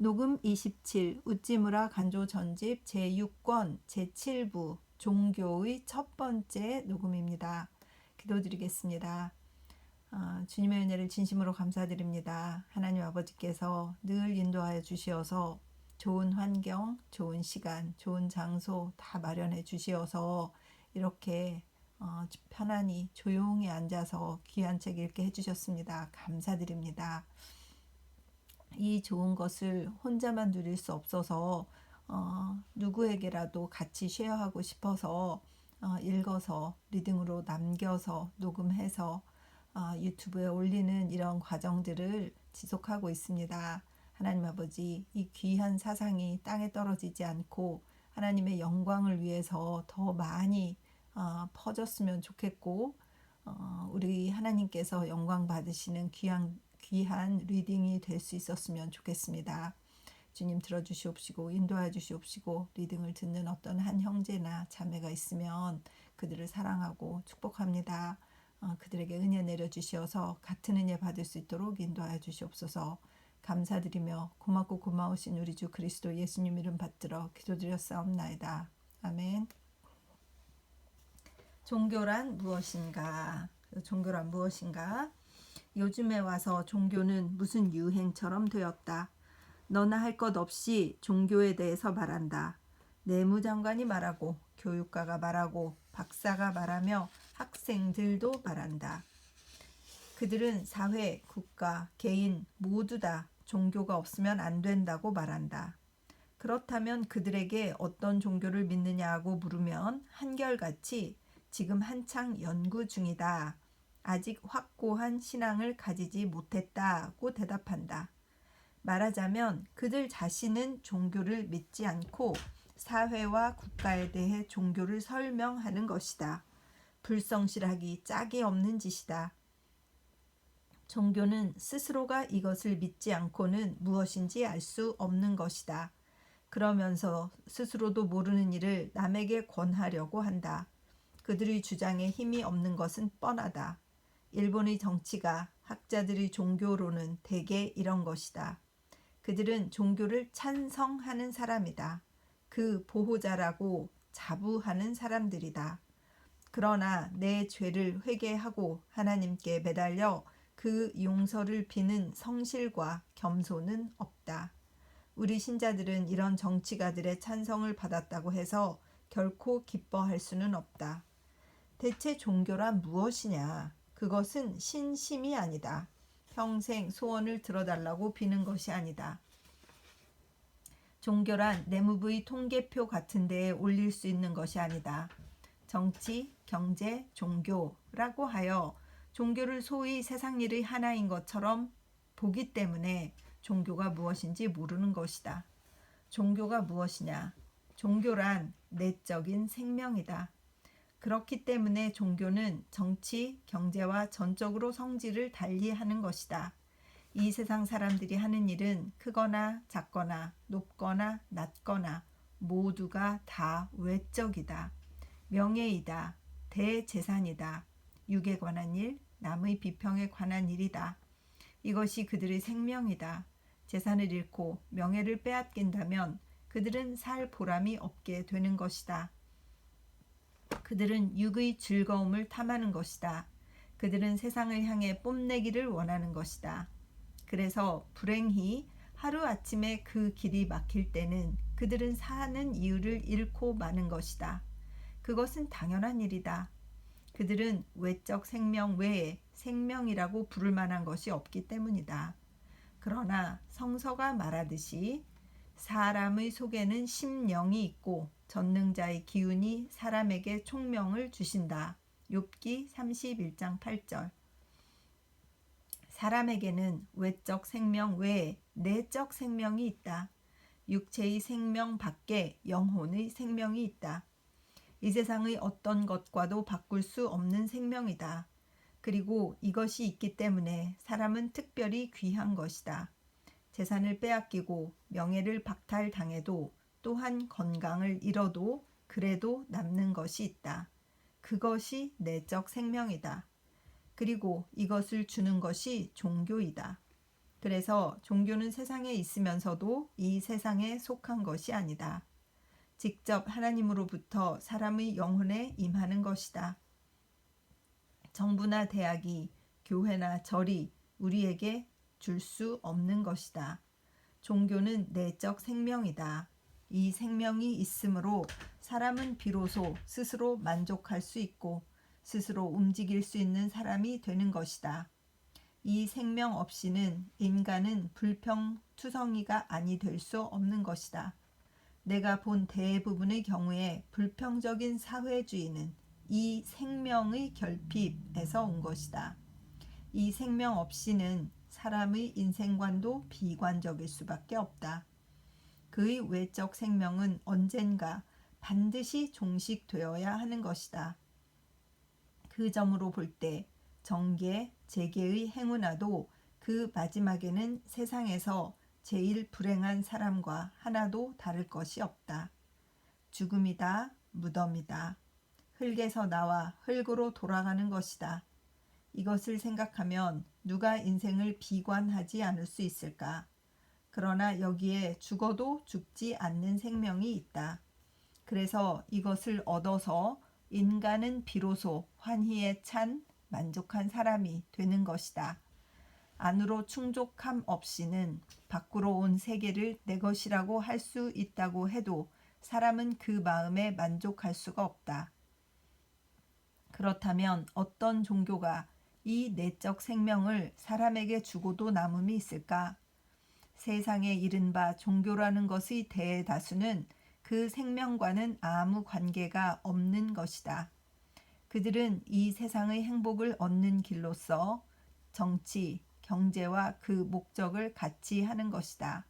녹음 27 우찌무라 간조 전집 제6권 제7부 종교의 첫 번째 녹음입니다. 기도드리겠습니다. 주님의 은혜를 진심으로 감사드립니다. 하나님 아버지께서 늘 인도하여 주시어서 좋은 환경, 좋은 시간, 좋은 장소 다 마련해 주시어서 이렇게 편안히 조용히 앉아서 귀한 책 읽게 해주셨습니다. 감사드립니다. 이 좋은 것을 혼자만 누릴 수 없어서 누구에게라도 같이 쉐어하고 싶어서 읽어서 리딩으로 남겨서 녹음해서 유튜브에 올리는 이런 과정들을 지속하고 있습니다. 하나님 아버지, 이 귀한 사상이 땅에 떨어지지 않고 하나님의 영광을 위해서 더 많이 퍼졌으면 좋겠고 우리 하나님께서 영광 받으시는 귀한 리딩이 될 수 있었으면 좋겠습니다. 주님 들어주시옵시고 인도해 주시옵시고 리딩을 듣는 어떤 한 형제나 자매가 있으면 그들을 사랑하고 축복합니다. 그들에게 은혜 내려주시어서 같은 은혜 받을 수 있도록 인도하여 주시옵소서. 감사드리며 고맙고 고마우신 우리 주 그리스도 예수님 이름 받들어 기도드렸사옵나이다. 아멘. 종교란 무엇인가? 종교란 무엇인가? 요즘에 와서 종교는 무슨 유행처럼 되었다. 너나 할 것 없이 종교에 대해서 말한다. 내무장관이 말하고 교육가가 말하고 박사가 말하며 학생들도 말한다. 그들은 사회, 국가, 개인 모두 다 종교가 없으면 안 된다고 말한다. 그렇다면 그들에게 어떤 종교를 믿느냐고 물으면 한결같이 지금 한창 연구 중이다. 아직 확고한 신앙을 가지지 못했다고 대답한다. 말하자면 그들 자신은 종교를 믿지 않고 사회와 국가에 대해 종교를 설명하는 것이다. 불성실하기 짝이 없는 짓이다. 종교는 스스로가 이것을 믿지 않고는 무엇인지 알 수 없는 것이다. 그러면서 스스로도 모르는 일을 남에게 권하려고 한다. 그들의 주장에 힘이 없는 것은 뻔하다. 일본의 정치가 학자들의 종교로는 대개 이런 것이다. 그들은 종교를 찬성하는 사람이다. 그 보호자라고 자부하는 사람들이다. 그러나 내 죄를 회개하고 하나님께 매달려 그 용서를 비는 성실과 겸손은 없다. 우리 신자들은 이런 정치가들의 찬성을 받았다고 해서 결코 기뻐할 수는 없다. 대체 종교란 무엇이냐? 그것은 신심이 아니다. 평생 소원을 들어달라고 비는 것이 아니다. 종교란 내무부의 통계표 같은 데에 올릴 수 있는 것이 아니다. 정치, 경제, 종교라고 하여 종교를 소위 세상 일의 하나인 것처럼 보기 때문에 종교가 무엇인지 모르는 것이다. 종교가 무엇이냐? 종교란 내적인 생명이다. 그렇기 때문에 종교는 정치, 경제와 전적으로 성질을 달리하는 것이다. 이 세상 사람들이 하는 일은 크거나 작거나 높거나 낮거나 모두가 다 외적이다. 명예이다. 대재산이다. 육에 관한 일, 남의 비평에 관한 일이다. 이것이 그들의 생명이다. 재산을 잃고 명예를 빼앗긴다면 그들은 살 보람이 없게 되는 것이다. 그들은 육의 즐거움을 탐하는 것이다. 그들은 세상을 향해 뽐내기를 원하는 것이다. 그래서 불행히 하루아침에 그 길이 막힐 때는 그들은 사는 이유를 잃고 마는 것이다. 그것은 당연한 일이다. 그들은 외적 생명 외에 생명이라고 부를 만한 것이 없기 때문이다. 그러나 성서가 말하듯이 사람의 속에는 심령이 있고 전능자의 기운이 사람에게 총명을 주신다. 욥기 31장 8절. 사람에게는 외적 생명 외에 내적 생명이 있다. 육체의 생명 밖에 영혼의 생명이 있다. 이 세상의 어떤 것과도 바꿀 수 없는 생명이다. 그리고 이것이 있기 때문에 사람은 특별히 귀한 것이다. 재산을 빼앗기고 명예를 박탈당해도 또한 건강을 잃어도 그래도 남는 것이 있다. 그것이 내적 생명이다. 그리고 이것을 주는 것이 종교이다. 그래서 종교는 세상에 있으면서도 이 세상에 속한 것이 아니다. 직접 하나님으로부터 사람의 영혼에 임하는 것이다. 정부나 대학이, 교회나 절이 우리에게 줄 수 없는 것이다. 종교는 내적 생명이다. 이 생명이 있으므로 사람은 비로소 스스로 만족할 수 있고 스스로 움직일 수 있는 사람이 되는 것이다. 이 생명 없이는 인간은 불평투성이가 아니 될 수 없는 것이다. 내가 본 대부분의 경우에 불평적인 사회주의는 이 생명의 결핍에서 온 것이다. 이 생명 없이는 사람의 인생관도 비관적일 수밖에 없다. 그의 외적 생명은 언젠가 반드시 종식되어야 하는 것이다. 그 점으로 볼 때 정계, 재계의 행운아도 그 마지막에는 세상에서 제일 불행한 사람과 하나도 다를 것이 없다. 죽음이다, 무덤이다. 흙에서 나와 흙으로 돌아가는 것이다. 이것을 생각하면 누가 인생을 비관하지 않을 수 있을까? 그러나 여기에 죽어도 죽지 않는 생명이 있다. 그래서 이것을 얻어서 인간은 비로소 환희에 찬 만족한 사람이 되는 것이다. 안으로 충족함 없이는 밖으로 온 세계를 내 것이라고 할 수 있다고 해도 사람은 그 마음에 만족할 수가 없다. 그렇다면 어떤 종교가 이 내적 생명을 사람에게 주고도 남음이 있을까? 세상에 이른바 종교라는 것의 대다수는 그 생명과는 아무 관계가 없는 것이다. 그들은 이 세상의 행복을 얻는 길로서 정치, 경제와 그 목적을 같이 하는 것이다.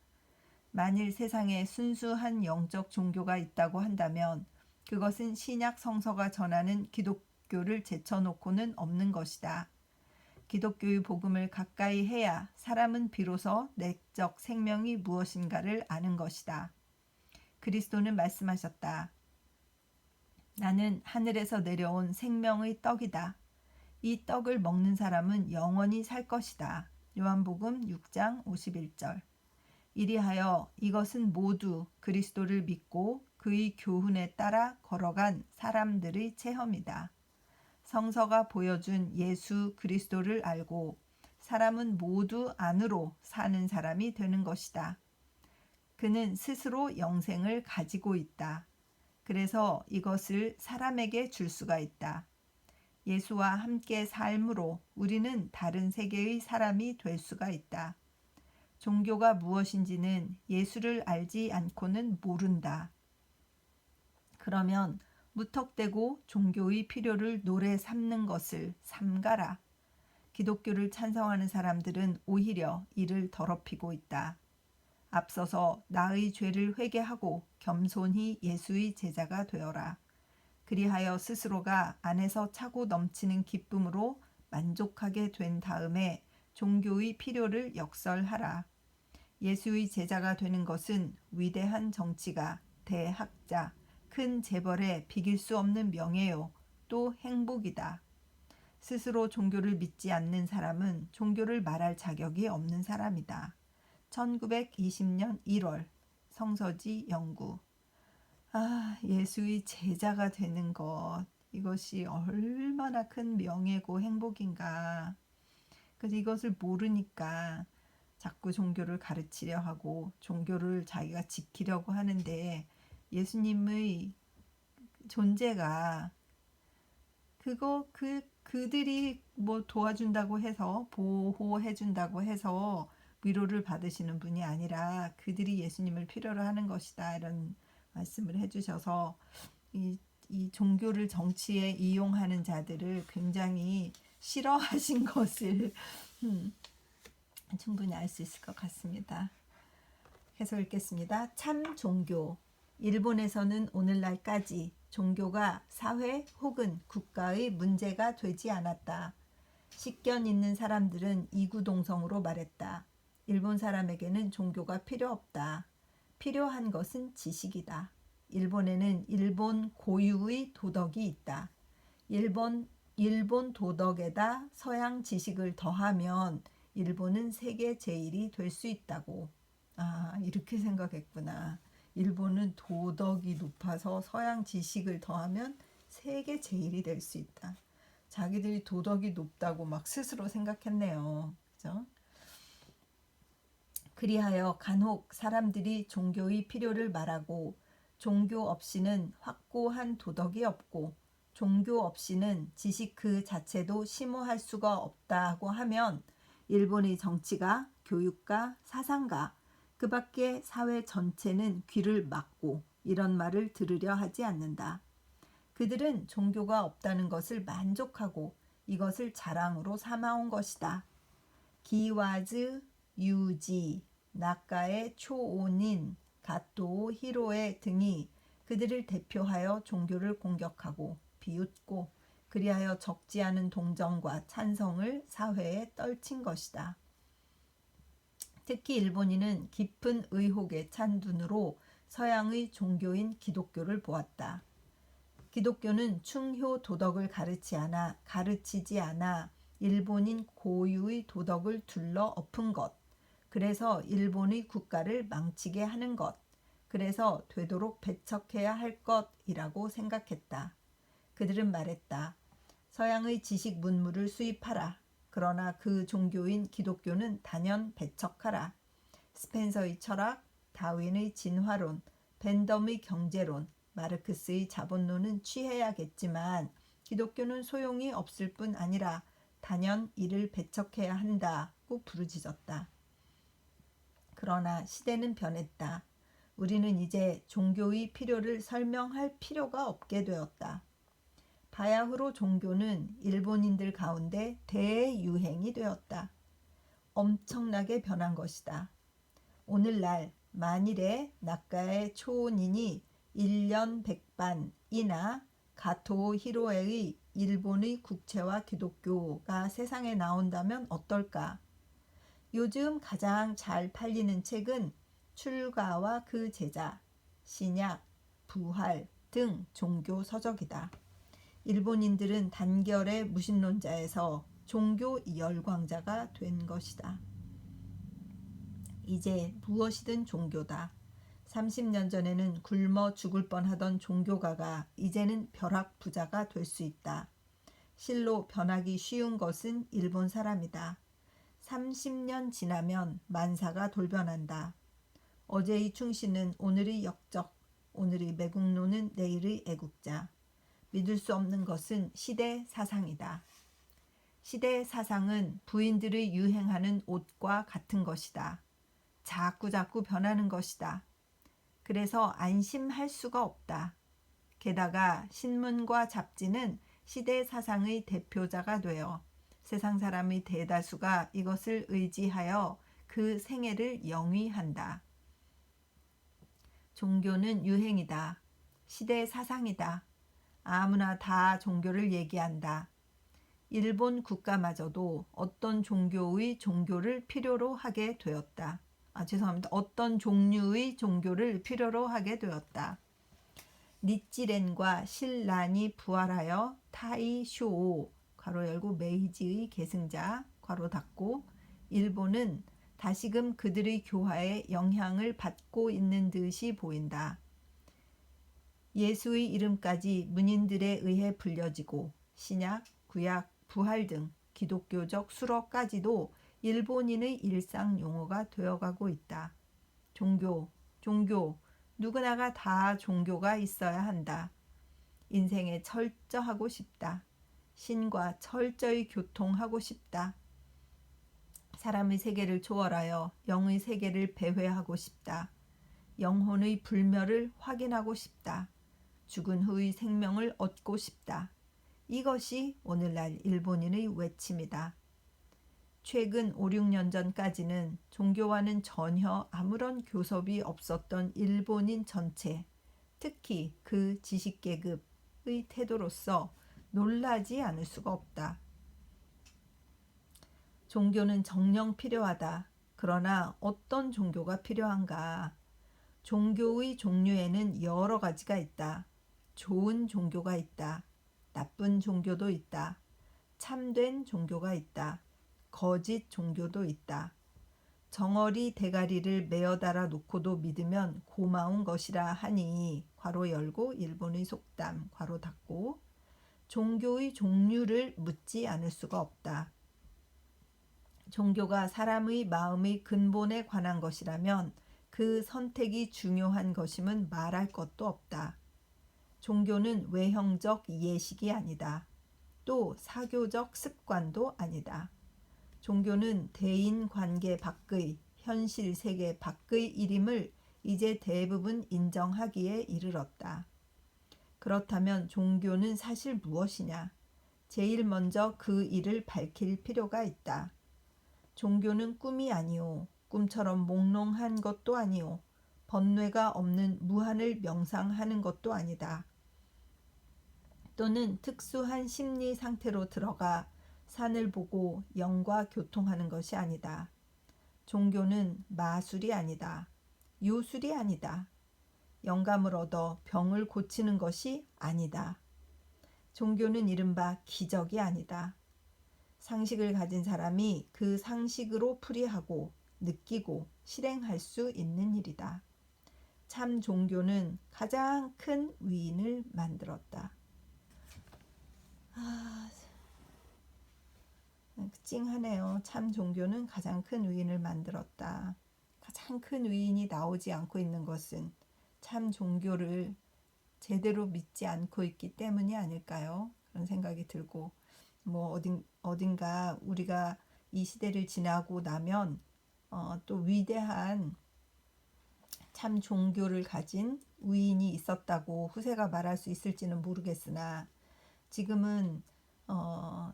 만일 세상에 순수한 영적 종교가 있다고 한다면 그것은 신약 성서가 전하는 기독교를 제쳐놓고는 없는 것이다. 기독교의 복음을 가까이 해야 사람은 비로소 내적 생명이 무엇인가를 아는 것이다. 그리스도는 말씀하셨다. 나는 하늘에서 내려온 생명의 떡이다. 이 떡을 먹는 사람은 영원히 살 것이다. 요한복음 6장 51절. 이리하여 이것은 모두 그리스도를 믿고 그의 교훈에 따라 걸어간 사람들의 체험이다. 성서가 보여준 예수 그리스도를 알고 사람은 모두 안으로 사는 사람이 되는 것이다. 그는 스스로 영생을 가지고 있다. 그래서 이것을 사람에게 줄 수가 있다. 예수와 함께 삶으로 우리는 다른 세계의 사람이 될 수가 있다. 종교가 무엇인지는 예수를 알지 않고는 모른다. 그러면 무턱대고 종교의 필요를 노래 삼는 것을 삼가라. 기독교를 찬성하는 사람들은 오히려 이를 더럽히고 있다. 앞서서 나의 죄를 회개하고 겸손히 예수의 제자가 되어라. 그리하여 스스로가 안에서 차고 넘치는 기쁨으로 만족하게 된 다음에 종교의 필요를 역설하라. 예수의 제자가 되는 것은 위대한 정치가, 대학자, 큰 재벌에 비길 수 없는 명예요. 또 행복이다. 스스로 종교를 믿지 않는 사람은 종교를 말할 자격이 없는 사람이다. 1920년 1월 성서지 연구. 예수의 제자가 되는 것, 이것이 얼마나 큰 명예고 행복인가. 그래서 이것을 모르니까 자꾸 종교를 가르치려 하고 종교를 자기가 지키려고 하는데 예수님의 존재가 그들이 뭐 도와준다고 해서 보호해준다고 해서 위로를 받으시는 분이 아니라 그들이 예수님을 필요로 하는 것이다, 이런 말씀을 해주셔서 이 종교를 정치에 이용하는 자들을 굉장히 싫어하신 것을 충분히 알 수 있을 것 같습니다. 계속 읽겠습니다. 참 종교. 일본에서는 오늘날까지 종교가 사회 혹은 국가의 문제가 되지 않았다. 식견 있는 사람들은 이구동성으로 말했다. 일본 사람에게는 종교가 필요 없다. 필요한 것은 지식이다. 일본에는 일본 고유의 도덕이 있다. 일본 도덕에다 서양 지식을 더하면 일본은 세계 제일이 될 수 있다고. 아, 이렇게 생각했구나. 일본은 도덕이 높아서 서양 지식을 더하면 세계 제일이 될 수 있다. 자기들이 도덕이 높다고 막 스스로 생각했네요. 그죠? 그리하여 간혹 사람들이 종교의 필요를 말하고 종교 없이는 확고한 도덕이 없고 종교 없이는 지식 그 자체도 심오할 수가 없다고 하면 일본의 정치가, 교육가, 사상가, 그 밖에 사회 전체는 귀를 막고 이런 말을 들으려 하지 않는다. 그들은 종교가 없다는 것을 만족하고 이것을 자랑으로 삼아온 것이다. 기와즈, 유지, 나카의 초오닌, 가토, 히로에 등이 그들을 대표하여 종교를 공격하고 비웃고 그리하여 적지 않은 동정과 찬성을 사회에 떨친 것이다. 특히 일본인은 깊은 의혹에 찬 눈으로 서양의 종교인 기독교를 보았다. 기독교는 충효 도덕을 가르치지 않아 일본인 고유의 도덕을 둘러 엎은 것, 그래서 일본의 국가를 망치게 하는 것, 그래서 되도록 배척해야 할 것이라고 생각했다. 그들은 말했다. 서양의 지식 문물을 수입하라. 그러나 그 종교인 기독교는 단연 배척하라. 스펜서의 철학, 다윈의 진화론, 벤덤의 경제론, 마르크스의 자본론은 취해야겠지만 기독교는 소용이 없을 뿐 아니라 단연 이를 배척해야 한다고 부르짖었다. 그러나 시대는 변했다. 우리는 이제 종교의 필요를 설명할 필요가 없게 되었다. 바야흐로 종교는 일본인들 가운데 대유행이 되었다. 엄청나게 변한 것이다. 오늘날 만일에 나카의 초혼인이 1년 백반이나 가토 히로에의 일본의 국채와 기독교가 세상에 나온다면 어떨까? 요즘 가장 잘 팔리는 책은 출가와 그 제자, 신약, 부활 등 종교 서적이다. 일본인들은 단결의 무신론자에서 종교 열광자가 된 것이다. 이제 무엇이든 종교다. 30년 전에는 굶어 죽을 뻔하던 종교가가 이제는 벼락부자가 될 수 있다. 실로 변하기 쉬운 것은 일본 사람이다. 30년 지나면 만사가 돌변한다. 어제의 충신은 오늘의 역적, 오늘의 매국노는 내일의 애국자. 믿을 수 없는 것은 시대 사상이다. 시대 사상은 부인들의 유행하는 옷과 같은 것이다. 자꾸 변하는 것이다. 그래서 안심할 수가 없다. 게다가 신문과 잡지는 시대 사상의 대표자가 되어 세상 사람의 대다수가 이것을 의지하여 그 생애를 영위한다. 종교는 유행이다. 시대 사상이다. 아무나 다 종교를 얘기한다. 일본 국가마저도 어떤 종교의 종교를 필요로 하게 되었다. 어떤 종류의 종교를 필요로 하게 되었다. 니찌렌과 신란이 부활하여 타이쇼 괄호 열고 메이지의 계승자 괄호 닫고 일본은 다시금 그들의 교화에 영향을 받고 있는 듯이 보인다. 예수의 이름까지 문인들에 의해 불려지고 신약, 구약, 부활 등 기독교적 수러까지도 일본인의 일상 용어가 되어가고 있다. 종교, 누구나가 다 종교가 있어야 한다. 인생에 철저하고 싶다. 신과 철저히 교통하고 싶다. 사람의 세계를 초월하여 영의 세계를 배회하고 싶다. 영혼의 불멸을 확인하고 싶다. 죽은 후의 생명을 얻고 싶다. 이것이 오늘날 일본인의 외침이다. 최근 5, 6년 전까지는 종교와는 전혀 아무런 교섭이 없었던 일본인 전체, 특히 그 지식계급의 태도로서 놀라지 않을 수가 없다. 종교는 정녕 필요하다. 그러나 어떤 종교가 필요한가? 종교의 종류에는 여러 가지가 있다. 좋은 종교가 있다. 나쁜 종교도 있다. 참된 종교가 있다. 거짓 종교도 있다. 정어리 대가리를 메어달아 놓고도 믿으면 고마운 것이라 하니 괄호 열고 일본의 속담 괄호 닫고 종교의 종류를 묻지 않을 수가 없다. 종교가 사람의 마음의 근본에 관한 것이라면 그 선택이 중요한 것임은 말할 것도 없다. 종교는 외형적 예식이 아니다. 또 사교적 습관도 아니다. 종교는 대인관계 밖의 현실 세계 밖의 일임을 이제 대부분 인정하기에 이르렀다. 그렇다면 종교는 사실 무엇이냐? 제일 먼저 그 일을 밝힐 필요가 있다. 종교는 꿈이 아니오. 꿈처럼 몽롱한 것도 아니오. 번뇌가 없는 무한을 명상하는 것도 아니다. 또는 특수한 심리 상태로 들어가 산을 보고 영과 교통하는 것이 아니다. 종교는 마술이 아니다. 요술이 아니다. 영감을 얻어 병을 고치는 것이 아니다. 종교는 이른바 기적이 아니다. 상식을 가진 사람이 그 상식으로 풀이하고 느끼고 실행할 수 있는 일이다. 참 종교는 가장 큰 위인을 만들었다. 찡하네요. 참 종교는 가장 큰 위인을 만들었다. 가장 큰 위인이 나오지 않고 있는 것은 참 종교를 제대로 믿지 않고 있기 때문이 아닐까요? 그런 생각이 들고 어딘가 우리가 이 시대를 지나고 나면 또 위대한 참 종교를 가진 위인이 있었다고 후세가 말할 수 있을지는 모르겠으나 지금은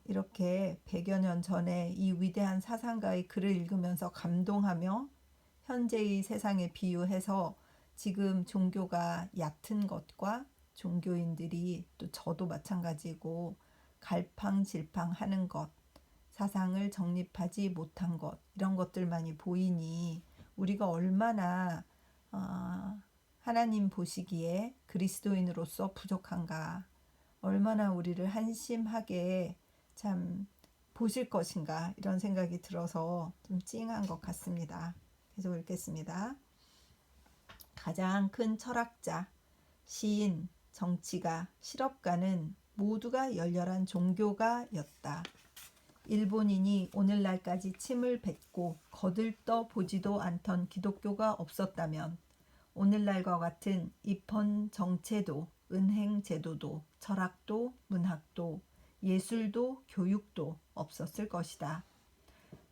이렇게 100여 년 전에 이 위대한 사상가의 글을 읽으면서 감동하며 현재의 세상에 비유해서 지금 종교가 얕은 것과 종교인들이 또 저도 마찬가지고 갈팡질팡하는 것, 사상을 정립하지 못한 것 이런 것들만이 보이니 우리가 얼마나 하나님 보시기에 그리스도인으로서 부족한가, 얼마나 우리를 한심하게 참 보실 것인가 이런 생각이 들어서 좀 찡한 것 같습니다. 계속 읽겠습니다. 가장 큰 철학자, 시인, 정치가, 실업가는 모두가 열렬한 종교가였다. 일본인이 오늘날까지 침을 뱉고 거들떠 보지도 않던 기독교가 없었다면 오늘날과 같은 입헌 정체도 은행 제도도 철학도 문학도 예술도 교육도 없었을 것이다.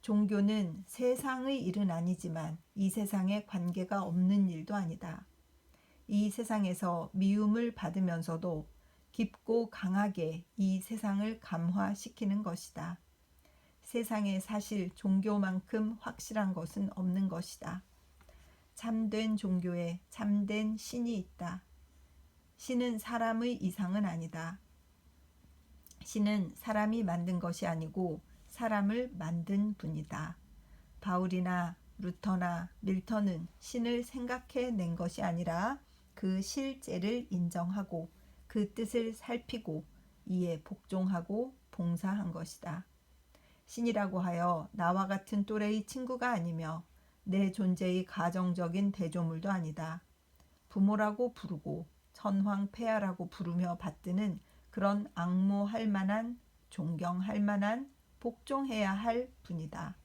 종교는 세상의 일은 아니지만 이 세상에 관계가 없는 일도 아니다. 이 세상에서 미움을 받으면서도 깊고 강하게 이 세상을 감화시키는 것이다. 세상에 사실 종교만큼 확실한 것은 없는 것이다. 참된 종교에 참된 신이 있다. 신은 사람의 이상은 아니다. 신은 사람이 만든 것이 아니고 사람을 만든 분이다. 바울이나 루터나 밀턴은 신을 생각해 낸 것이 아니라 그 실제를 인정하고 그 뜻을 살피고 이에 복종하고 봉사한 것이다. 신이라고 하여 나와 같은 또래의 친구가 아니며 내 존재의 가정적인 대조물도 아니다. 부모라고 부르고 천황폐하라고 부르며 받드는 그런 앙모할 만한, 존경할 만한, 복종해야 할 분이다.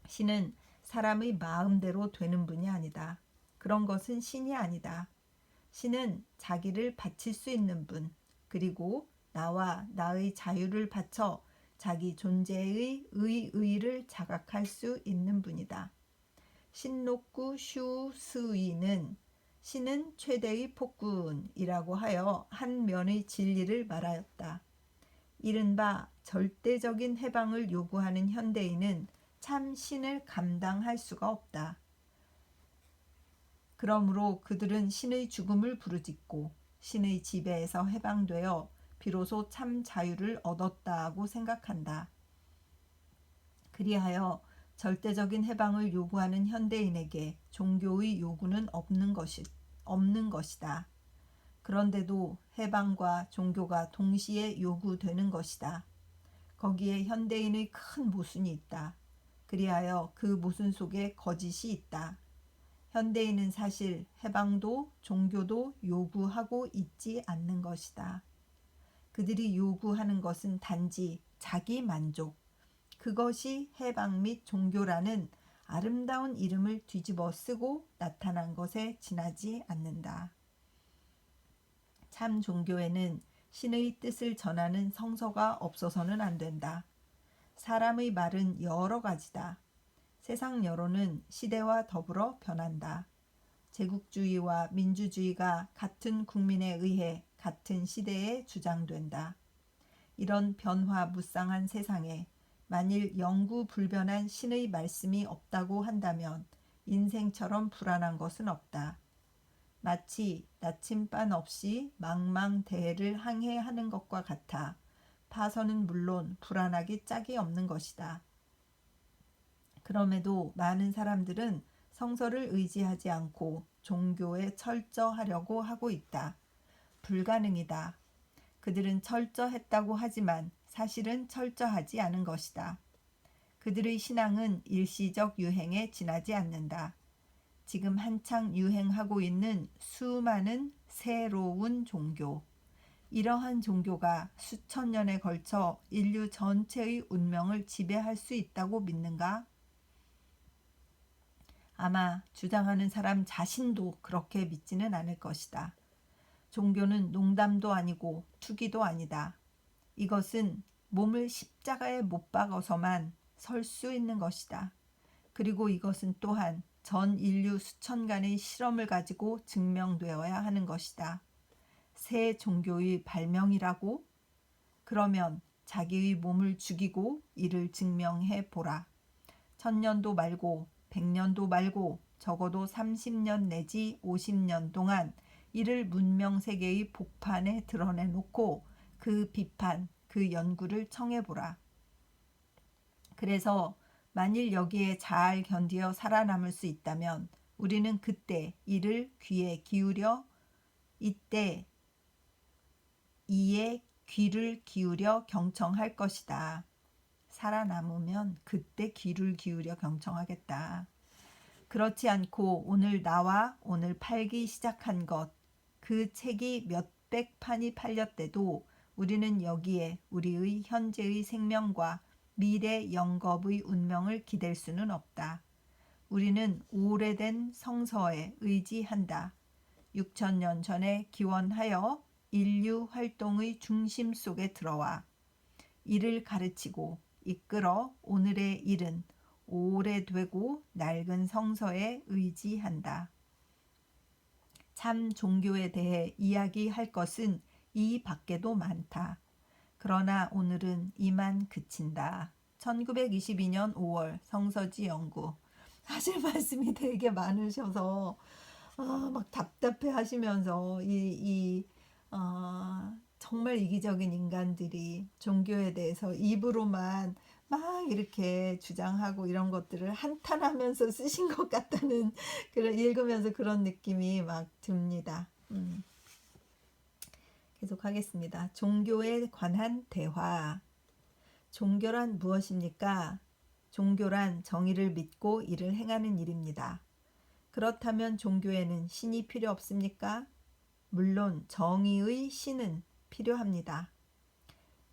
신은 사람의 마음대로 되는 분이 아니다. 그런 것은 신이 아니다. 신은 자기를 바칠 수 있는 분, 그리고 나와 나의 자유를 바쳐 자기 존재의 의의를 자각할 수 있는 분이다. 신노쿠 슈스이는 신은 최대의 폭군이라고 하여 한 면의 진리를 말하였다. 이른바 절대적인 해방을 요구하는 현대인은 참 신을 감당할 수가 없다. 그러므로 그들은 신의 죽음을 부르짖고 신의 지배에서 해방되어 비로소 참 자유를 얻었다고 생각한다. 그리하여 절대적인 해방을 요구하는 현대인에게 종교의 요구는 없는 것이다. 그런데도 해방과 종교가 동시에 요구되는 것이다. 거기에 현대인의 큰 모순이 있다. 그리하여 그 모순 속에 거짓이 있다. 현대인은 사실 해방도 종교도 요구하고 있지 않는 것이다. 그들이 요구하는 것은 단지 자기 만족, 그것이 해방 및 종교라는 아름다운 이름을 뒤집어 쓰고 나타난 것에 지나지 않는다. 참 종교에는 신의 뜻을 전하는 성서가 없어서는 안 된다. 사람의 말은 여러 가지다. 세상 여론은 시대와 더불어 변한다. 제국주의와 민주주의가 같은 국민에 의해 같은 시대에 주장된다. 이런 변화무쌍한 세상에 만일 영구불변한 신의 말씀이 없다고 한다면 인생처럼 불안한 것은 없다. 마치 나침반 없이 망망대해를 항해하는 것과 같아 파선은 물론 불안하기 짝이 없는 것이다. 그럼에도 많은 사람들은 성서를 의지하지 않고 종교에 철저하려고 하고 있다. 불가능이다. 그들은 철저했다고 하지만 사실은 철저하지 않은 것이다. 그들의 신앙은 일시적 유행에 지나지 않는다. 지금 한창 유행하고 있는 수많은 새로운 종교. 이러한 종교가 수천 년에 걸쳐 인류 전체의 운명을 지배할 수 있다고 믿는가? 아마 주장하는 사람 자신도 그렇게 믿지는 않을 것이다. 종교는 농담도 아니고 투기도 아니다. 이것은 몸을 십자가에 못 박아서만 설 수 있는 것이다. 그리고 이것은 또한 전 인류 수천간의 실험을 가지고 증명되어야 하는 것이다. 새 종교의 발명이라고? 그러면 자기의 몸을 죽이고 이를 증명해 보라. 1000년도 말고 100년도 말고 적어도 30년 내지 50년 동안 이를 문명세계의 복판에 드러내놓고 그 비판, 그 연구를 청해보라. 그래서 만일 여기에 잘 견디어 살아남을 수 있다면 우리는 그때 이를 귀에 기울여 이에 귀를 기울여 경청할 것이다. 살아남으면 그때 귀를 기울여 경청하겠다. 그렇지 않고 오늘 나와 오늘 팔기 시작한 것, 그 책이 몇백 판이 팔렸대도 우리는 여기에 우리의 현재의 생명과 미래 영겁의 운명을 기댈 수는 없다. 우리는 오래된 성서에 의지한다. 6000년 전에 기원하여 인류 활동의 중심 속에 들어와 이를 가르치고 이끌어 오늘의 일은 오래되고 낡은 성서에 의지한다. 참 종교에 대해 이야기할 것은 이 밖에도 많다. 그러나 오늘은 이만 그친다. 1922년 5월 성서지 연구. 하실 말씀이 되게 많으셔서 막 답답해 하시면서 정말 이기적인 인간들이 종교에 대해서 입으로만 막 이렇게 주장하고 이런 것들을 한탄하면서 쓰신 것 같다는 그런 읽으면서 그런 느낌이 막 듭니다. 계속하겠습니다. 종교에 관한 대화. 종교란 무엇입니까? 종교란 정의를 믿고 이를 행하는 일입니다. 그렇다면 종교에는 신이 필요 없습니까? 물론 정의의 신은 필요합니다.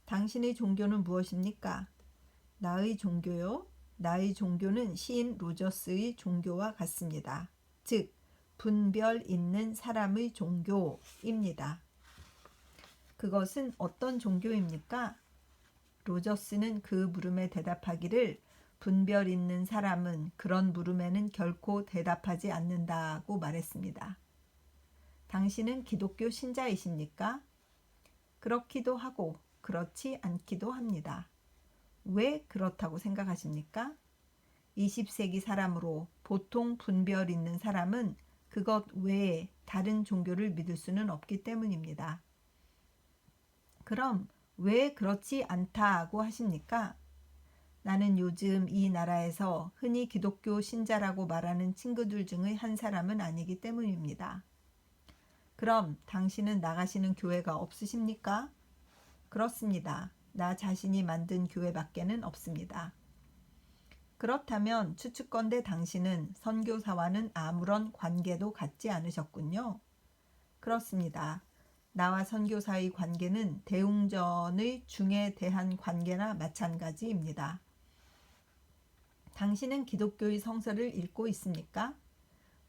당신의 종교는 무엇입니까? 나의 종교요? 나의 종교는 시인 로저스의 종교와 같습니다. 즉, 분별 있는 사람의 종교입니다. 그것은 어떤 종교입니까? 로저스는 그 물음에 대답하기를 분별 있는 사람은 그런 물음에는 결코 대답하지 않는다고 말했습니다. 당신은 기독교 신자이십니까? 그렇기도 하고 그렇지 않기도 합니다. 왜 그렇다고 생각하십니까? 20세기 사람으로 보통 분별 있는 사람은 그것 외에 다른 종교를 믿을 수는 없기 때문입니다. 그럼 왜 그렇지 않다고 하십니까? 나는 요즘 이 나라에서 흔히 기독교 신자라고 말하는 친구들 중의 한 사람은 아니기 때문입니다. 그럼 당신은 나가시는 교회가 없으십니까? 그렇습니다. 나 자신이 만든 교회밖에는 없습니다. 그렇다면 추측건대 당신은 선교사와는 아무런 관계도 갖지 않으셨군요. 그렇습니다. 나와 선교사의 관계는 대웅전의 중에 대한 관계나 마찬가지입니다. 당신은 기독교의 성서를 읽고 있습니까?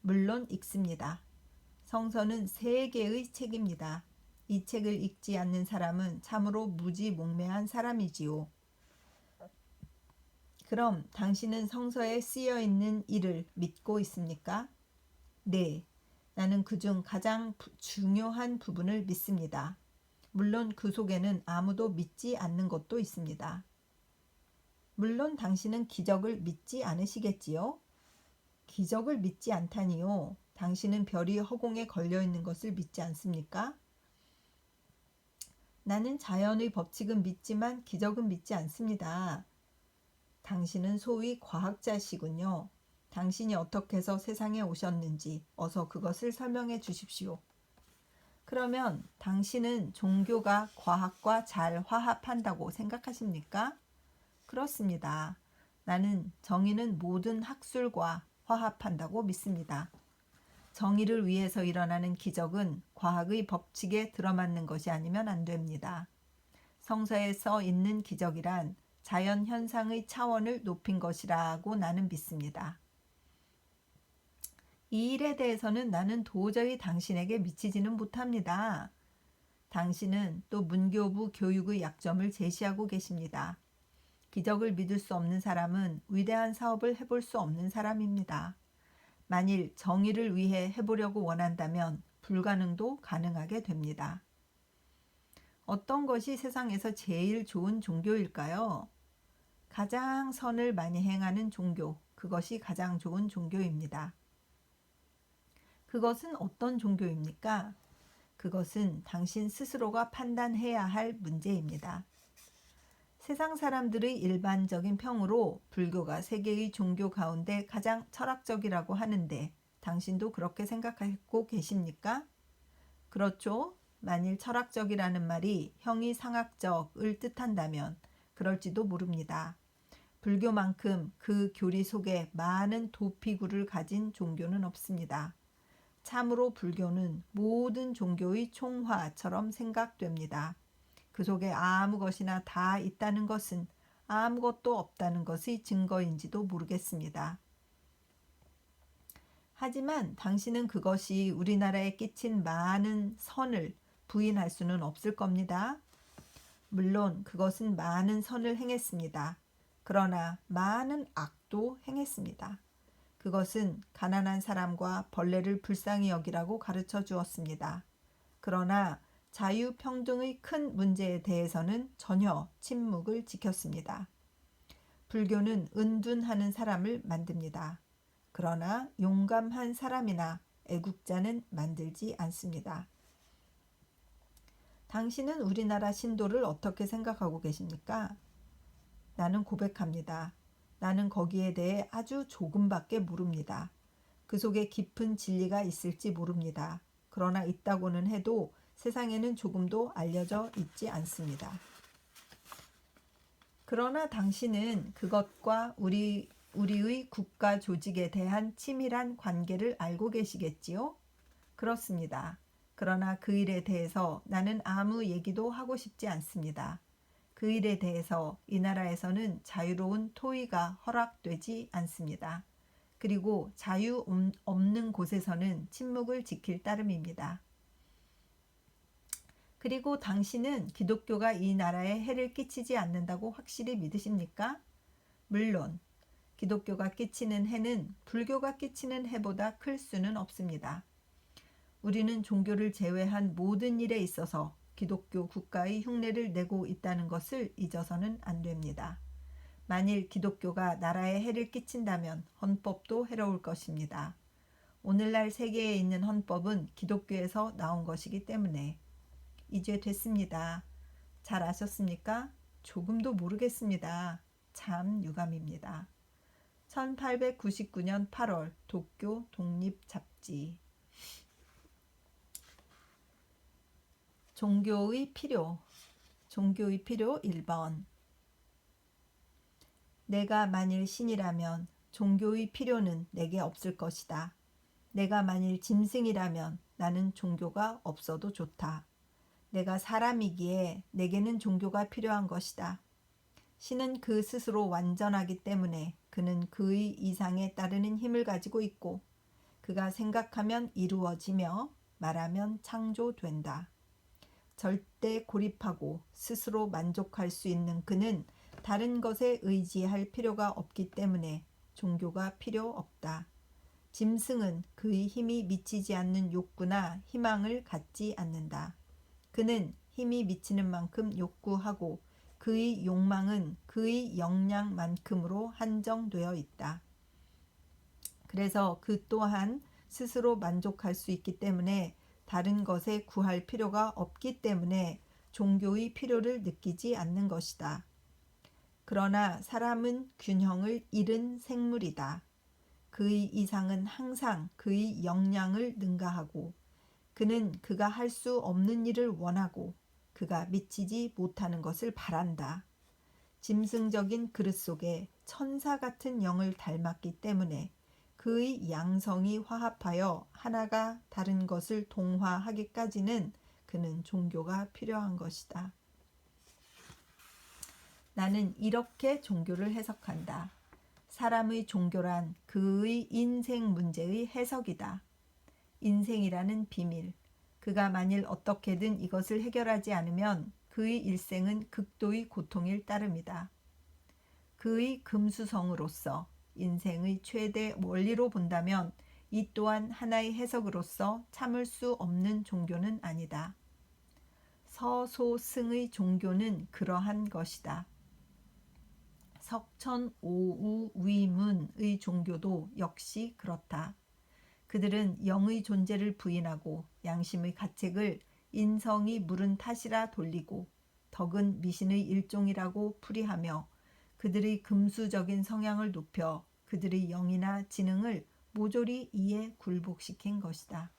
물론 읽습니다. 성서는 세계의 책입니다. 이 책을 읽지 않는 사람은 참으로 무지몽매한 사람이지요. 그럼 당신은 성서에 쓰여 있는 이를 믿고 있습니까? 네, 나는 그중 가장 중요한 부분을 믿습니다. 물론 그 속에는 아무도 믿지 않는 것도 있습니다. 물론 당신은 기적을 믿지 않으시겠지요? 기적을 믿지 않다니요. 당신은 별이 허공에 걸려 있는 것을 믿지 않습니까? 나는 자연의 법칙은 믿지만 기적은 믿지 않습니다. 당신은 소위 과학자시군요. 당신이 어떻게 해서 세상에 오셨는지 어서 그것을 설명해 주십시오. 그러면 당신은 종교가 과학과 잘 화합한다고 생각하십니까? 그렇습니다. 나는 정의는 모든 학술과 화합한다고 믿습니다. 정의를 위해서 일어나는 기적은 과학의 법칙에 들어맞는 것이 아니면 안 됩니다. 성서에 써 있는 기적이란 자연 현상의 차원을 높인 것이라고 나는 믿습니다. 이 일에 대해서는 나는 도저히 당신에게 미치지는 못합니다. 당신은 또 문교부 교육의 약점을 제시하고 계십니다. 기적을 믿을 수 없는 사람은 위대한 사업을 해볼 수 없는 사람입니다. 만일 정의를 위해 해보려고 원한다면 불가능도 가능하게 됩니다. 어떤 것이 세상에서 제일 좋은 종교일까요? 가장 선을 많이 행하는 종교, 그것이 가장 좋은 종교입니다. 그것은 어떤 종교입니까? 그것은 당신 스스로가 판단해야 할 문제입니다. 세상 사람들의 일반적인 평으로 불교가 세계의 종교 가운데 가장 철학적이라고 하는데 당신도 그렇게 생각하고 계십니까? 그렇죠. 만일 철학적이라는 말이 형이상학적을 뜻한다면 그럴지도 모릅니다. 불교만큼 그 교리 속에 많은 도피구를 가진 종교는 없습니다. 참으로 불교는 모든 종교의 총화처럼 생각됩니다. 그 속에 아무 것이나 다 있다는 것은 아무것도 없다는 것의 증거인지도 모르겠습니다. 하지만 당신은 그것이 우리나라에 끼친 많은 선을 부인할 수는 없을 겁니다. 물론 그것은 많은 선을 행했습니다. 그러나 많은 악도 행했습니다. 그것은 가난한 사람과 벌레를 불쌍히 여기라고 가르쳐 주었습니다. 그러나 자유평등의 큰 문제에 대해서는 전혀 침묵을 지켰습니다. 불교는 은둔하는 사람을 만듭니다. 그러나 용감한 사람이나 애국자는 만들지 않습니다. 당신은 우리나라 신도를 어떻게 생각하고 계십니까? 나는 고백합니다. 나는 거기에 대해 아주 조금밖에 모릅니다. 그 속에 깊은 진리가 있을지 모릅니다. 그러나 있다고는 해도 세상에는 조금도 알려져 있지 않습니다. 그러나 당신은 그것과 우리의 국가 조직에 대한 치밀한 관계를 알고 계시겠지요? 그렇습니다. 그러나 그 일에 대해서 나는 아무 얘기도 하고 싶지 않습니다. 그 일에 대해서 이 나라에서는 자유로운 토의가 허락되지 않습니다. 그리고 자유 없는 곳에서는 침묵을 지킬 따름입니다. 그리고 당신은 기독교가 이 나라에 해를 끼치지 않는다고 확실히 믿으십니까? 물론 기독교가 끼치는 해는 불교가 끼치는 해보다 클 수는 없습니다. 우리는 종교를 제외한 모든 일에 있어서 기독교 국가의 흉내를 내고 있다는 것을 잊어서는 안 됩니다. 만일 기독교가 나라에 해를 끼친다면 헌법도 해로울 것입니다. 오늘날 세계에 있는 헌법은 기독교에서 나온 것이기 때문에. 이제 됐습니다. 잘 아셨습니까? 조금도 모르겠습니다. 참 유감입니다. 1899년 8월 도쿄 독립잡지. 종교의 필요. 종교의 필요 1번. 내가 만일 신이라면 종교의 필요는 내게 없을 것이다. 내가 만일 짐승이라면 나는 종교가 없어도 좋다. 내가 사람이기에 내게는 종교가 필요한 것이다. 신은 그 스스로 완전하기 때문에 그는 그의 이상에 따르는 힘을 가지고 있고 그가 생각하면 이루어지며 말하면 창조된다. 절대 고립하고 스스로 만족할 수 있는 그는 다른 것에 의지할 필요가 없기 때문에 종교가 필요 없다. 짐승은 그의 힘이 미치지 않는 욕구나 희망을 갖지 않는다. 그는 힘이 미치는 만큼 욕구하고 그의 욕망은 그의 역량만큼으로 한정되어 있다. 그래서 그 또한 스스로 만족할 수 있기 때문에 다른 것에 구할 필요가 없기 때문에 종교의 필요를 느끼지 않는 것이다. 그러나 사람은 균형을 잃은 생물이다. 그의 이상은 항상 그의 역량을 능가하고 그는 그가 할 수 없는 일을 원하고 그가 미치지 못하는 것을 바란다. 짐승적인 그릇 속에 천사 같은 영을 닮았기 때문에 그의 양성이 화합하여 하나가 다른 것을 동화하기까지는 그는 종교가 필요한 것이다. 나는 이렇게 종교를 해석한다. 사람의 종교란 그의 인생 문제의 해석이다. 인생이라는 비밀. 그가 만일 어떻게든 이것을 해결하지 않으면 그의 일생은 극도의 고통일 따름이다. 그의 금수성으로서 인생의 최대 원리로 본다면 이 또한 하나의 해석으로서 참을 수 없는 종교는 아니다. 서소승의 종교는 그러한 것이다. 석천오우위문의 종교도 역시 그렇다. 그들은 영의 존재를 부인하고 양심의 가책을 인성이 물은 탓이라 돌리고 덕은 미신의 일종이라고 풀이하며 그들의 금수적인 성향을 높여 그들의 영이나 지능을 모조리 이에 굴복시킨 것이다.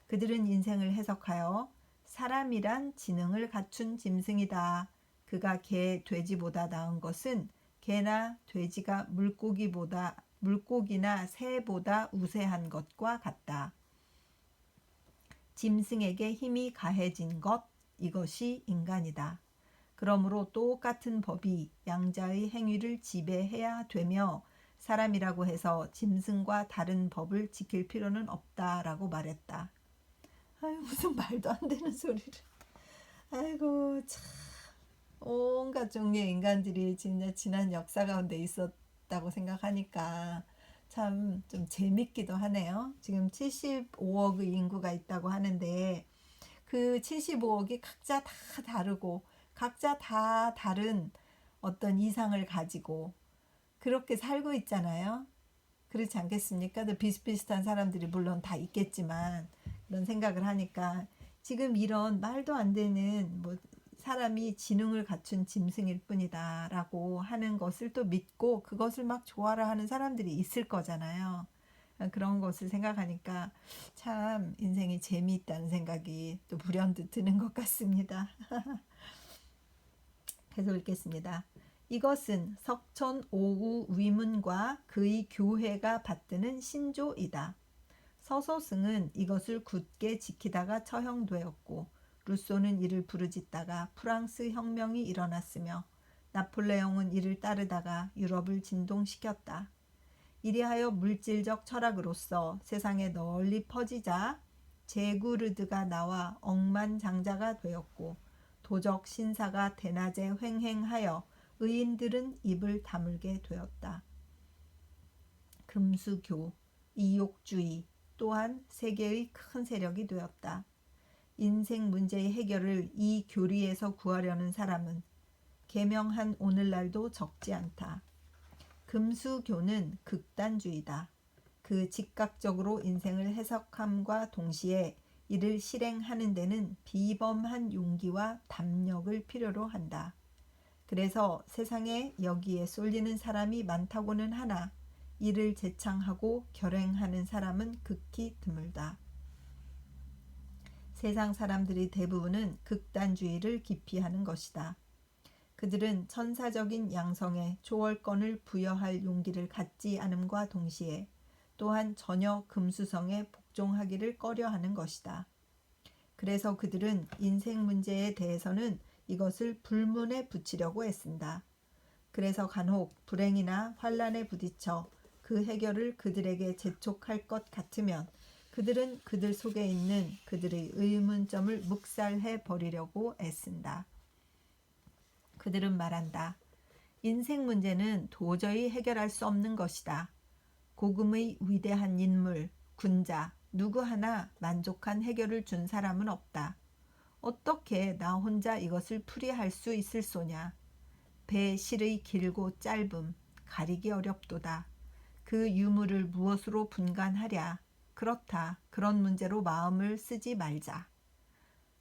그들은 인생을 해석하여 사람이란 지능을 갖춘 짐승이다. 그가 개, 돼지보다 나은 것은 개나 돼지가 물고기나 새보다 우세한 것과 같다. 짐승에게 힘이 가해진 것, 이것이 인간이다. 그러므로 똑같은 법이 양자의 행위를 지배해야 되며 사람이라고 해서 짐승과 다른 법을 지킬 필요는 없다라고 말했다. 아유, 무슨 말도 안 되는 소리를. 아이고 참 온갖 종류의 인간들이 진짜 지난 역사 가운데 있었다고 생각하니까 참 좀 재밌기도 하네요. 지금 75억의 인구가 있다고 하는데 그 75억이 각자 다 다르고 각자 다 다른 어떤 이상을 가지고 그렇게 살고 있잖아요. 그렇지 않겠습니까? 비슷비슷한 사람들이 물론 다 있겠지만 그런 생각을 하니까 지금 이런 말도 안 되는 사람이 지능을 갖춘 짐승일 뿐이다 라고 하는 것을 또 믿고 그것을 막 좋아라 하는 사람들이 있을 거잖아요. 그런 것을 생각하니까 참 인생이 재미있다는 생각이 또 불현듯 드는 것 같습니다. 계속 읽겠습니다. 이것은 석천오우 위문과 그의 교회가 받드는 신조이다. 서소승은 이것을 굳게 지키다가 처형되었고 루소는 이를 부르짖다가 프랑스 혁명이 일어났으며 나폴레옹은 이를 따르다가 유럽을 진동시켰다. 이리하여 물질적 철학으로서 세상에 널리 퍼지자 제구르드가 나와 억만장자가 되었고 도적 신사가 대낮에 횡행하여 의인들은 입을 다물게 되었다. 금수교, 이욕주의 또한 세계의 큰 세력이 되었다. 인생 문제의 해결을 이 교리에서 구하려는 사람은 계명한 오늘날도 적지 않다. 금수교는 극단주의다. 그 즉각적으로 인생을 해석함과 동시에 이를 실행하는 데는 비범한 용기와 담력을 필요로 한다. 그래서 세상에 여기에 쏠리는 사람이 많다고는 하나 이를 제창하고 결행하는 사람은 극히 드물다. 세상 사람들이 대부분은 극단주의를 기피하는 것이다. 그들은 천사적인 양성에 초월권을 부여할 용기를 갖지 않음과 동시에 또한 전혀 금수성에 복종하기를 꺼려하는 것이다. 그래서 그들은 인생 문제에 대해서는 이것을 불문에 붙이려고 애쓴다. 그래서 간혹 불행이나 환란에 부딪혀 그 해결을 그들에게 재촉할 것 같으면 그들은 그들 속에 있는 그들의 의문점을 묵살해 버리려고 애쓴다. 그들은 말한다. 인생 문제는 도저히 해결할 수 없는 것이다. 고금의 위대한 인물, 군자, 누구 하나 만족한 해결을 준 사람은 없다. 어떻게 나 혼자 이것을 풀이할 수 있을 소냐. 배 실의 길고 짧음, 가리기 어렵도다. 그 유무를 무엇으로 분간하랴. 그렇다. 그런 문제로 마음을 쓰지 말자.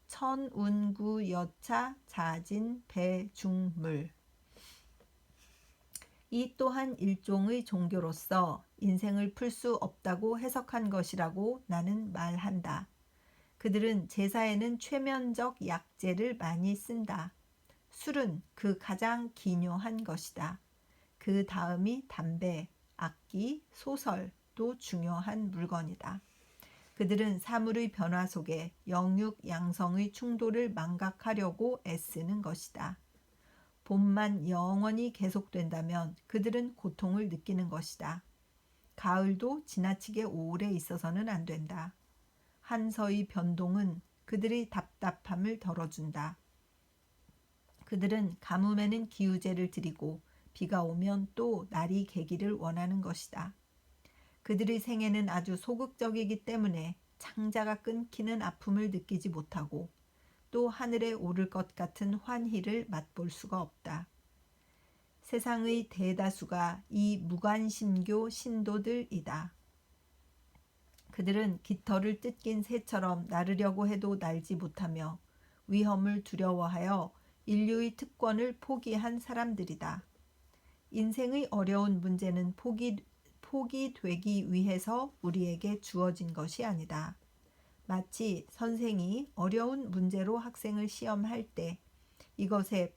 천운구 여차 자진 배중물. 이 또한 일종의 종교로서 인생을 풀 수 없다고 해석한 것이라고 나는 말한다. 그들은 제사에는 최면적 약재를 많이 쓴다. 술은 그 가장 기묘한 것이다. 그 다음이 담배, 악기, 소설도 중요한 물건이다. 그들은 사물의 변화 속에 영육 양성의 충돌을 망각하려고 애쓰는 것이다. 봄만 영원히 계속된다면 그들은 고통을 느끼는 것이다. 가을도 지나치게 오래 있어서는 안 된다. 한서의 변동은 그들의 답답함을 덜어준다. 그들은 가뭄에는 기우제를 드리고 비가 오면 또 날이 개기를 원하는 것이다. 그들의 생애는 아주 소극적이기 때문에 창자가 끊기는 아픔을 느끼지 못하고 또 하늘에 오를 것 같은 환희를 맛볼 수가 없다. 세상의 대다수가 이 무관심교 신도들이다. 그들은 깃털을 뜯긴 새처럼 나르려고 해도 날지 못하며 위험을 두려워하여 인류의 특권을 포기한 사람들이다. 인생의 어려운 문제는 포기되기 위해서 우리에게 주어진 것이 아니다. 마치 선생이 어려운 문제로 학생을 시험할 때 이것을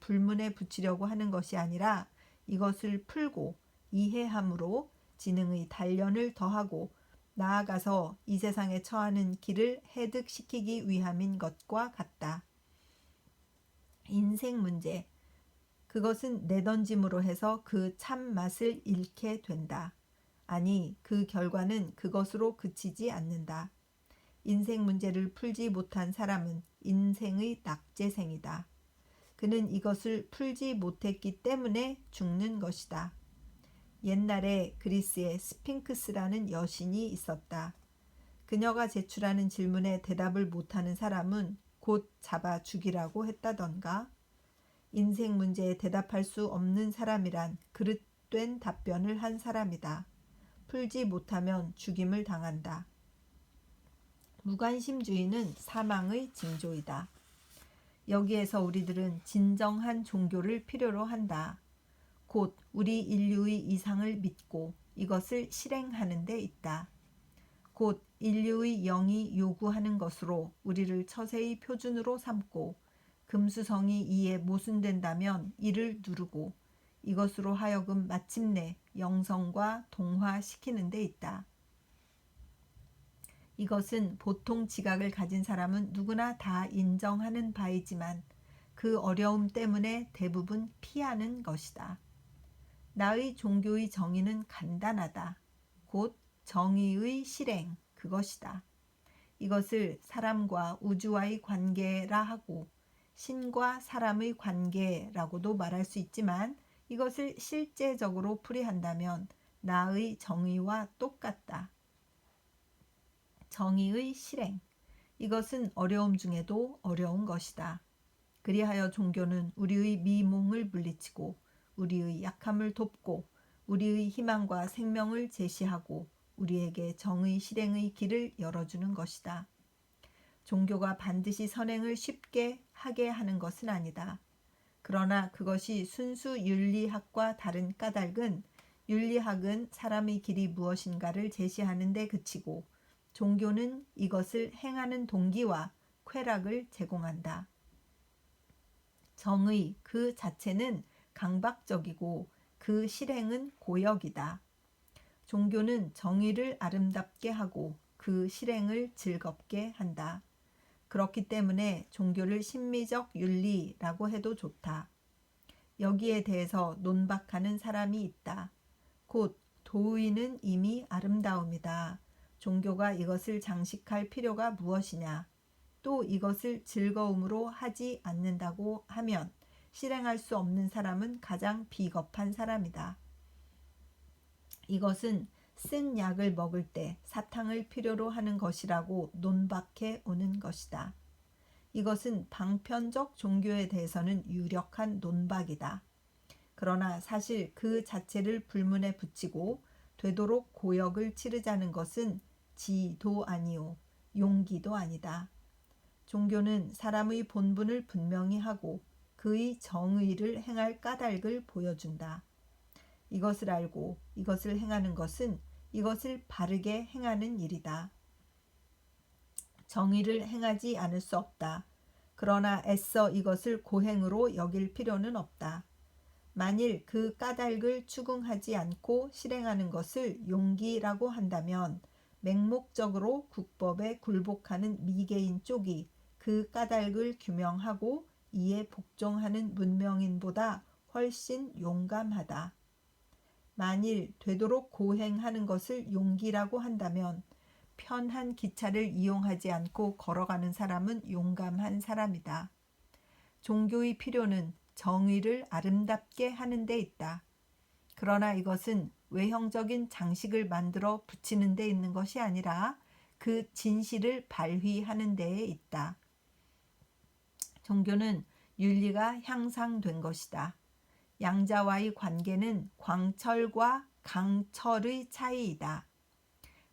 불문에 붙이려고 하는 것이 아니라 이것을 풀고 이해함으로 지능의 단련을 더하고 나아가서 이 세상에 처하는 길을 해득시키기 위함인 것과 같다. 인생 문제, 그것은 내던짐으로 해서 그 참맛을 잃게 된다. 아니, 그 결과는 그것으로 그치지 않는다. 인생 문제를 풀지 못한 사람은 인생의 낙제생이다. 그는 이것을 풀지 못했기 때문에 죽는 것이다. 옛날에 그리스에 스핑크스라는 여신이 있었다. 그녀가 제출하는 질문에 대답을 못하는 사람은 곧 잡아 죽이라고 했다던가. 인생 문제에 대답할 수 없는 사람이란 그릇된 답변을 한 사람이다. 풀지 못하면 죽임을 당한다. 무관심주의는 사망의 징조이다. 여기에서 우리들은 진정한 종교를 필요로 한다. 곧 우리 인류의 이상을 믿고 이것을 실행하는 데 있다. 곧 인류의 영이 요구하는 것으로 우리를 처세의 표준으로 삼고 금수성이 이에 모순된다면 이를 누르고 이것으로 하여금 마침내 영성과 동화시키는 데 있다. 이것은 보통 지각을 가진 사람은 누구나 다 인정하는 바이지만 그 어려움 때문에 대부분 피하는 것이다. 나의 종교의 정의는 간단하다. 곧 정의의 실행, 그것이다. 이것을 사람과 우주와의 관계라 하고 신과 사람의 관계라고도 말할 수 있지만 이것을 실제적으로 풀이한다면 나의 정의와 똑같다. 정의의 실행, 이것은 어려움 중에도 어려운 것이다. 그리하여 종교는 우리의 미몽을 물리치고 우리의 약함을 돕고 우리의 희망과 생명을 제시하고 우리에게 정의 실행의 길을 열어주는 것이다. 종교가 반드시 선행을 쉽게 하게 하는 것은 아니다. 그러나 그것이 순수 윤리학과 다른 까닭은 윤리학은 사람의 길이 무엇인가를 제시하는 데 그치고 종교는 이것을 행하는 동기와 쾌락을 제공한다. 정의 그 자체는 강박적이고 그 실행은 고역이다. 종교는 정의를 아름답게 하고 그 실행을 즐겁게 한다. 그렇기 때문에 종교를 심미적 윤리라고 해도 좋다. 여기에 대해서 논박하는 사람이 있다. 곧 도의는 이미 아름다움이다. 종교가 이것을 장식할 필요가 무엇이냐? 또 이것을 즐거움으로 하지 않는다고 하면 실행할 수 없는 사람은 가장 비겁한 사람이다. 이것은 쓴 약을 먹을 때 사탕을 필요로 하는 것이라고 논박해 오는 것이다. 이것은 방편적 종교에 대해서는 유력한 논박이다. 그러나 사실 그 자체를 불문에 붙이고 되도록 고역을 치르자는 것은 지도 아니요 용기도 아니다. 종교는 사람의 본분을 분명히 하고 그의 정의를 행할 까닭을 보여준다. 이것을 알고 이것을 행하는 것은 이것을 바르게 행하는 일이다. 정의를 행하지 않을 수 없다. 그러나 애써 이것을 고행으로 여길 필요는 없다. 만일 그 까닭을 추궁하지 않고 실행하는 것을 용기라고 한다면 맹목적으로 국법에 굴복하는 미개인 쪽이 그 까닭을 규명하고 이에 복종하는 문명인보다 훨씬 용감하다. 만일 되도록 고행하는 것을 용기라고 한다면 편한 기차를 이용하지 않고 걸어가는 사람은 용감한 사람이다. 종교의 필요는 정의를 아름답게 하는 데 있다. 그러나 이것은 외형적인 장식을 만들어 붙이는 데 있는 것이 아니라 그 진실을 발휘하는 데에 있다. 종교는 윤리가 향상된 것이다. 양자와의 관계는 광철과 강철의 차이이다.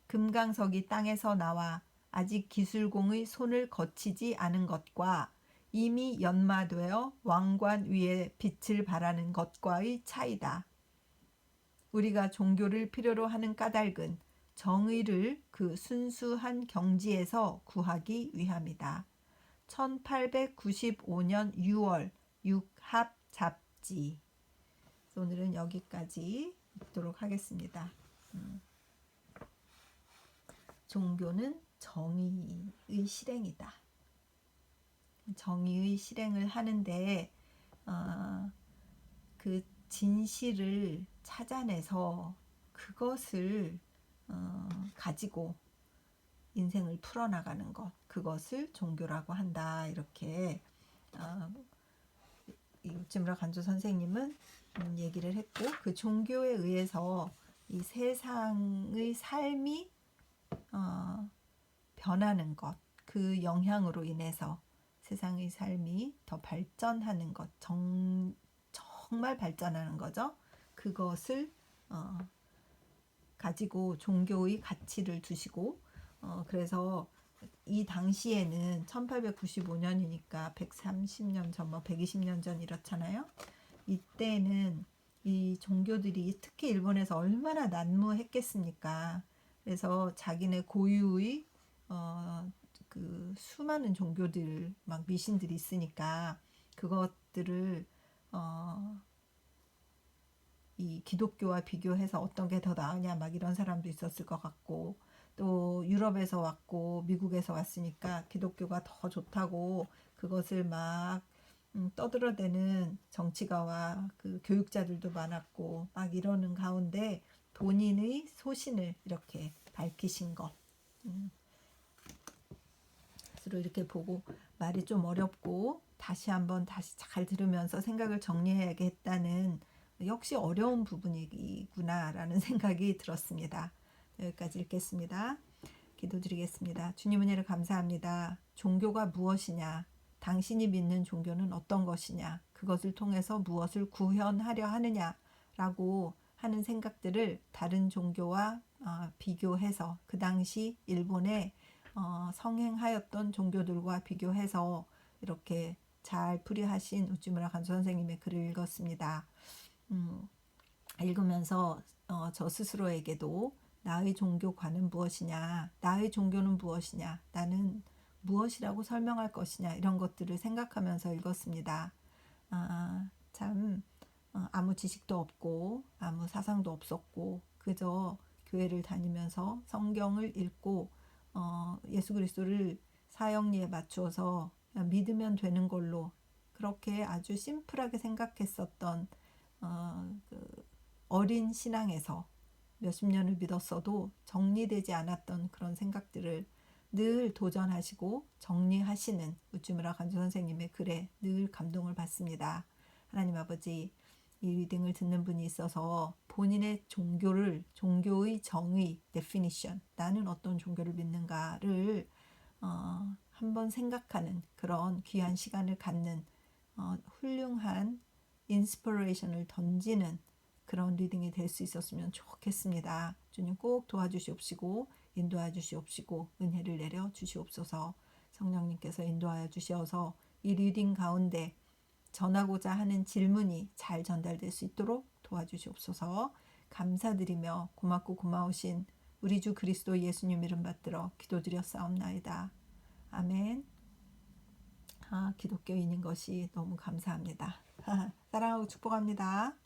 금강석이 땅에서 나와 아직 기술공의 손을 거치지 않은 것과 이미 연마되어 왕관 위에 빛을 발하는 것과의 차이다. 우리가 종교를 필요로 하는 까닭은 정의를 그 순수한 경지에서 구하기 위함이다. 1895년 6월 육합 잡지. 오늘은 여기까지 읽도록 하겠습니다. 종교는 정의의 실행이다. 정의의 실행을 하는데 그 진실을 찾아내서 그것을 가지고 인생을 풀어나가는 것, 그것을 종교라고 한다. 이렇게 우찌무라 간조 선생님은 얘기를 했고, 그 종교에 의해서 이 세상의 삶이 변하는 것, 그 영향으로 인해서 세상의 삶이 더 발전하는 것, 정말 발전하는 거죠. 그것을 가지고 종교의 가치를 두시고, 그래서 이 당시에는 1895년이니까 130년 전, 120년 전 이렇잖아요. 이때는 이 종교들이 특히 일본에서 얼마나 난무했겠습니까? 그래서 자기네 고유의 그 수많은 종교들 막 미신들이 있으니까 그것들을 이 기독교와 비교해서 어떤 게 더 나으냐 막 이런 사람도 있었을 것 같고, 또 유럽에서 왔고 미국에서 왔으니까 기독교가 더 좋다고 그것을 막 떠들어대는 정치가와 그 교육자들도 많았고 막 이러는 가운데 본인의 소신을 이렇게 밝히신 것. 스스로 이렇게 보고 말이 좀 어렵고 다시 잘 들으면서 생각을 정리해야겠다는, 역시 어려운 부분이구나라는 생각이 들었습니다. 여기까지 읽겠습니다. 기도드리겠습니다. 주님 은혜를 감사합니다. 종교가 무엇이냐? 당신이 믿는 종교는 어떤 것이냐? 그것을 통해서 무엇을 구현하려 하느냐라고 하는 생각들을 다른 종교와 비교해서, 그 당시 일본의 성행하였던 종교들과 비교해서 이렇게 잘 풀이하신 우찌무라 간조 선생님의 글을 읽었습니다. 읽으면서 저 스스로에게도 나의 종교관은 무엇이냐, 나의 종교는 무엇이냐, 나는 무엇이라고 설명할 것이냐, 이런 것들을 생각하면서 읽었습니다. 참 아무 지식도 없고 아무 사상도 없었고 그저 교회를 다니면서 성경을 읽고 예수 그리스도를 사형리에 맞추어서 믿으면 되는 걸로 그렇게 아주 심플하게 생각했었던 그 어린 신앙에서 몇십 년을 믿었어도 정리되지 않았던 그런 생각들을 늘 도전하시고 정리하시는 우쭈무라 간주 선생님의 글에 늘 감동을 받습니다. 하나님 아버지, 이 리딩을 듣는 분이 있어서 본인의 종교의 정의, definition, 나는 어떤 종교를 믿는가를 한번 생각하는 그런 귀한 시간을 갖는 훌륭한 인스피레이션을 던지는 그런 리딩이 될 수 있었으면 좋겠습니다. 주님 꼭 도와주시옵시고 인도하여 주시옵시고 은혜를 내려 주시옵소서. 성령님께서 인도하여 주시어서 이 리딩 가운데 전하고자 하는 질문이 잘 전달될 수 있도록 도와주시옵소서. 감사드리며 고맙고 고마우신 우리 주 그리스도 예수님 이름 받들어 기도드렸사옵나이다. 아멘. 기독교인인 것이 너무 감사합니다. 사랑하고 축복합니다.